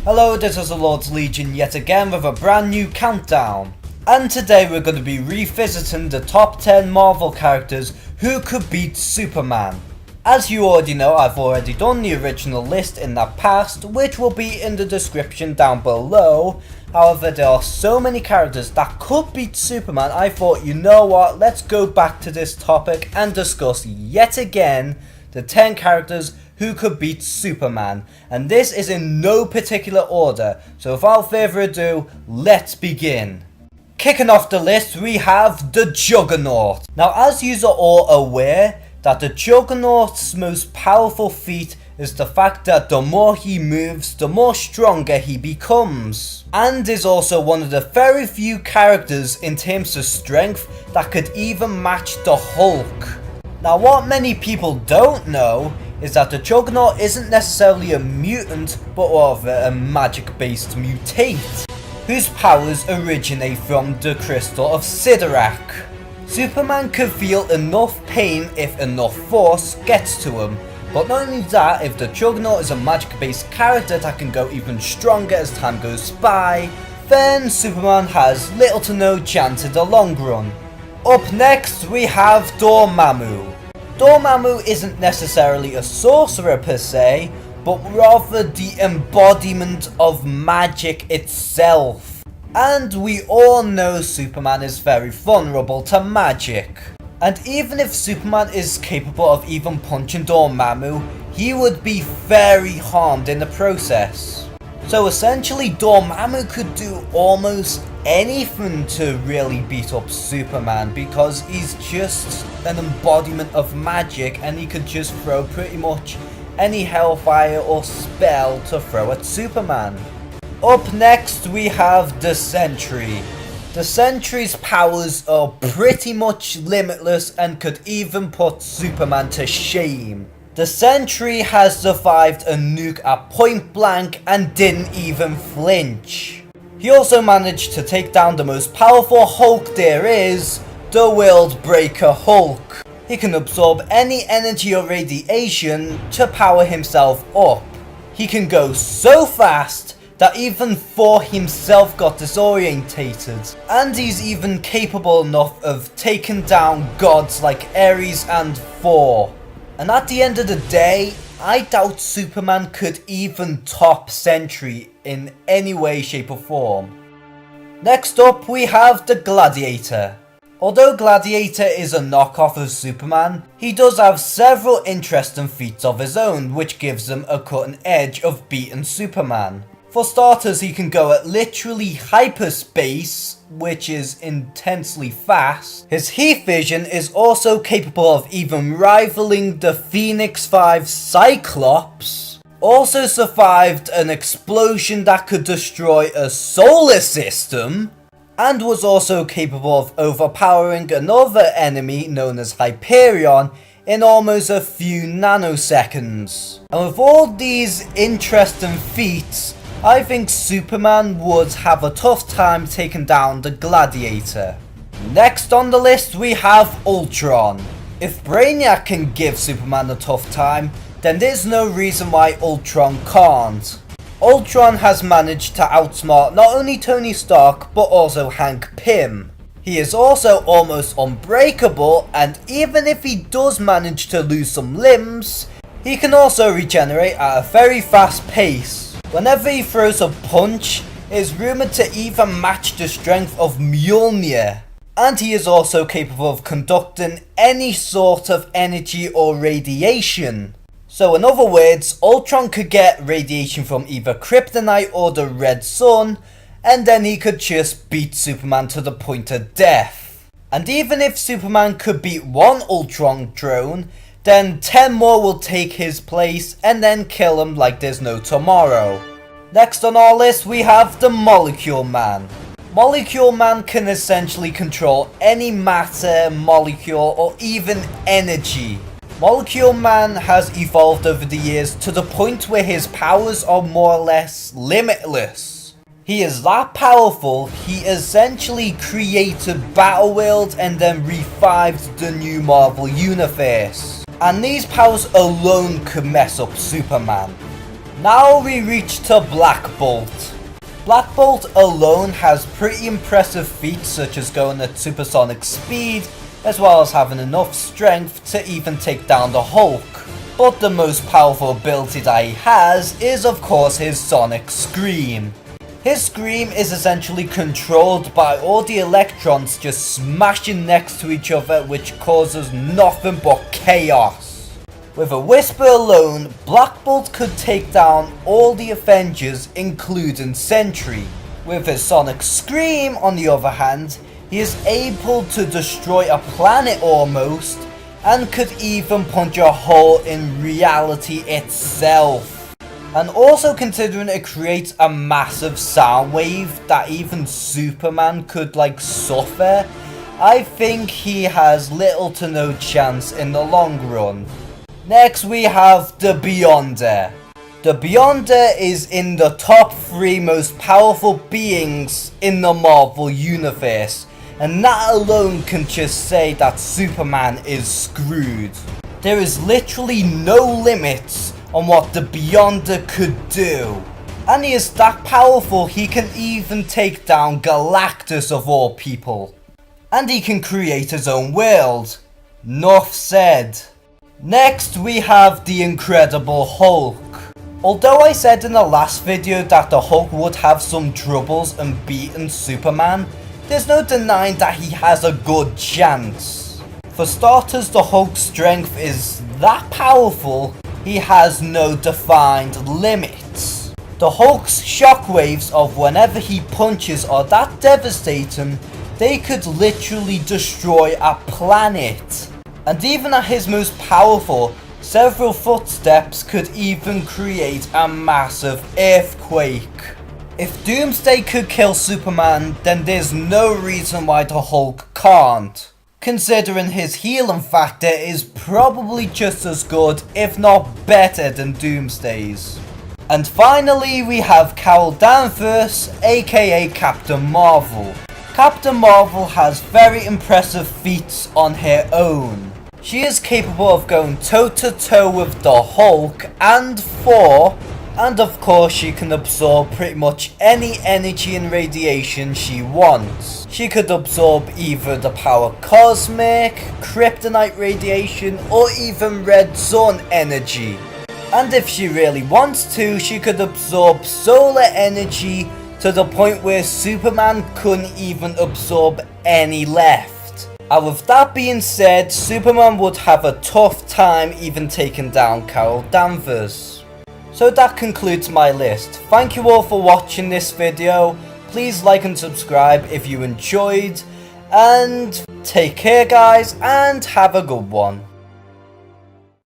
Hello, this is the Lord's Legion yet again with a brand new countdown. And today we're going to be revisiting the top 10 Marvel characters who could beat Superman. As you already know, I've already done the original list in the past, which will be in the description down below. However, there are so many characters that could beat Superman, I thought, you know what, let's go back to this topic and discuss yet again the 10 characters who could beat Superman. And this is in no particular order, so without further ado, let's begin. Kicking off the list, we have the Juggernaut. Now, as you are all aware, that the Juggernaut's most powerful feat is the fact that the more he moves, the more stronger he becomes. And is also one of the very few characters in terms of strength that could even match the Hulk. Now, what many people don't know is that the Juggernaut isn't necessarily a mutant, but rather a magic-based mutate, whose powers originate from the Crystal of Cyttorak. Superman could feel enough pain if enough force gets to him, but not only that, if the Juggernaut is a magic-based character that can go even stronger as time goes by, then Superman has little to no chance in the long run. Up next, we have Dormammu. Dormammu isn't necessarily a sorcerer per se, but rather the embodiment of magic itself. And we all know Superman is very vulnerable to magic. And even if Superman is capable of even punching Dormammu, he would be very harmed in the process. So essentially, Dormammu could do almost anything to really beat up Superman, because he's just an embodiment of magic and he could just throw pretty much any hellfire or spell to throw at Superman. Up next, we have the Sentry. The Sentry's powers are pretty much limitless and could even put Superman to shame. The Sentry has survived a nuke at point blank and didn't even flinch. He also managed to take down the most powerful Hulk there is, the World Breaker Hulk. He can absorb any energy or radiation to power himself up. He can go so fast that even Thor himself got disorientated, and he's even capable enough of taking down gods like Ares and Thor. And at the end of the day, I doubt Superman could even top Sentry in any way, shape or form. Next up, we have the Gladiator. Although Gladiator is a knockoff of Superman, he does have several interesting feats of his own, which gives him a cutting edge of beating Superman. For starters, he can go at literally hyperspace, which is intensely fast. His heat vision is also capable of even rivaling the Phoenix 5 Cyclops. Also survived an explosion that could destroy a solar system, and was also capable of overpowering another enemy known as Hyperion in almost a few nanoseconds. And with all these interesting feats, I think Superman would have a tough time taking down the Gladiator. Next on the list, we have Ultron. If Brainiac can give Superman a tough time, then there's no reason why Ultron can't. Ultron has managed to outsmart not only Tony Stark, but also Hank Pym. He is also almost unbreakable, and even if he does manage to lose some limbs, he can also regenerate at a very fast pace. Whenever he throws a punch, it is rumoured to even match the strength of Mjolnir. And he is also capable of conducting any sort of energy or radiation. So in other words, Ultron could get radiation from either Kryptonite or the Red Sun, and then he could just beat Superman to the point of death. And even if Superman could beat one Ultron drone, then 10 more will take his place and then kill him like there's no tomorrow. Next on our list, we have the Molecule Man. Molecule Man can essentially control any matter, molecule, or even energy. Molecule Man has evolved over the years to the point where his powers are more or less limitless. He is that powerful, he essentially created Battleworld and then revived the new Marvel Universe. And these powers alone could mess up Superman. Now we reach to Black Bolt. Black Bolt alone has pretty impressive feats such as going at supersonic speed, as well as having enough strength to even take down the Hulk. But the most powerful ability that he has is of course his Sonic Scream. His Scream is essentially controlled by all the electrons just smashing next to each other, which causes nothing but chaos. With a whisper alone, Black Bolt could take down all the Avengers including Sentry. With his Sonic Scream on the other hand, he is able to destroy a planet almost, and could even punch a hole in reality itself. And also considering it creates a massive sound wave that even Superman could suffer, I think he has little to no chance in the long run. Next we have the Beyonder. The Beyonder is in the top 3 most powerful beings in the Marvel Universe, and that alone can just say that Superman is screwed. There is literally no limits on what the Beyonder could do. And he is that powerful he can even take down Galactus of all people. And he can create his own world. Nuff said. Next we have the Incredible Hulk. Although I said in the last video that the Hulk would have some troubles in beating Superman, there's no denying that he has a good chance. For starters, the Hulk's strength is that powerful, he has no defined limits. The Hulk's shockwaves of whenever he punches are that devastating, they could literally destroy a planet. And even at his most powerful, several footsteps could even create a massive earthquake. If Doomsday could kill Superman, then there's no reason why the Hulk can't, considering his healing factor is probably just as good, if not better than Doomsday's. And finally we have Carol Danvers, aka Captain Marvel. Captain Marvel has very impressive feats on her own. She is capable of going toe to toe with the Hulk and Thor, and of course she can absorb pretty much any energy and radiation she wants. She could absorb either the power cosmic, kryptonite radiation, or even red sun energy. And if she really wants to, she could absorb solar energy to the point where Superman couldn't even absorb any left. And with that being said, Superman would have a tough time even taking down Carol Danvers. So that concludes my list. Thank you all for watching this video. Please like and subscribe if you enjoyed. And take care guys, and have a good one.